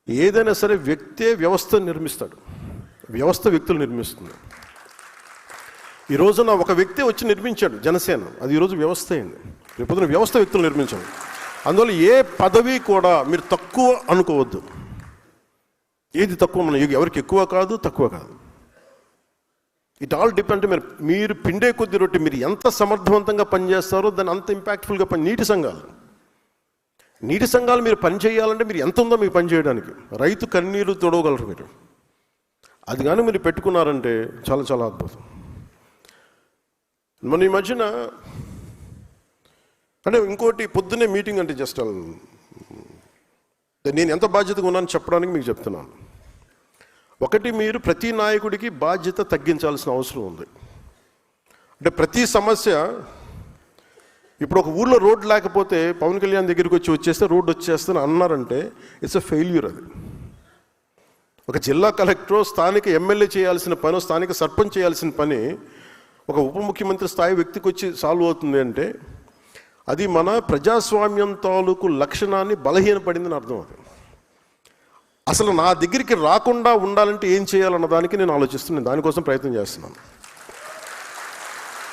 ఏదైనా సరే వ్యక్తే వ్యవస్థ నిర్మిస్తాడు, వ్యవస్థ వ్యక్తులు నిర్మిస్తుంది. ఈ రోజున ఒక వ్యక్తి వచ్చి నిర్మించాడు జనసేన, అది ఈరోజు వ్యవస్థ అయింది. రేపొద్దున వ్యవస్థ వ్యక్తులు నిర్మించాడు. అందువల్ల ఏ పదవి కూడా మీరు తక్కువ అనుకోవద్దు. ఏది తక్కువ, మన ఎవరికి ఎక్కువ కాదు తక్కువ కాదు. It all depend. మీరు పిండే కొద్ది రొట్టె, మీరు ఎంత సమర్థవంతంగా పనిచేస్తారో దాన్ని అంత ఇంపాక్ట్ఫుల్గా నీటి సంఘాలు మీరు పని చేయాలంటే మీరు ఎంత ఉందో మీకు పని చేయడానికి. రైతు కన్నీరు తొడవగలరు మీరు. అది కానీ మీరు పెట్టుకున్నారంటే చాలా చాలా అద్భుతం. మన ఈ మధ్యన అంటే ఇంకోటి, పొద్దున్నే మీటింగ్ అంటే జస్ట్ నేను ఎంత బాధ్యతగా ఉన్నానని చెప్పడానికి మీకు చెప్తున్నాను. ఒకటి, మీరు ప్రతి నాయకుడికి బాధ్యత తగ్గించాల్సిన అవసరం ఉంది. అంటే ప్రతి సమస్య, ఇప్పుడు ఒక ఊళ్ళో రోడ్డు లేకపోతే పవన్ కళ్యాణ్ దగ్గరికి వచ్చేస్తే రోడ్డు వచ్చేస్తాను అన్నారంటే ఇట్స్ ఎ ఫెయిల్యూర్. అది ఒక జిల్లా కలెక్టర్, స్థానిక ఎమ్మెల్యే చేయాల్సిన పని, స్థానిక సర్పంచ్ చేయాల్సిన పని ఒక ఉప ముఖ్యమంత్రి స్థాయి వ్యక్తికి వచ్చి సాల్వ్ అవుతుంది అంటే అది మన ప్రజాస్వామ్యం తాలూకు లక్షణాన్ని బలహీనపడిందని అర్థం. అది అసలు నా దగ్గరికి రాకుండా ఉండాలంటే ఏం చేయాలన్న దానికి నేను ఆలోచిస్తున్నాను, దానికోసం ప్రయత్నం చేస్తున్నాను.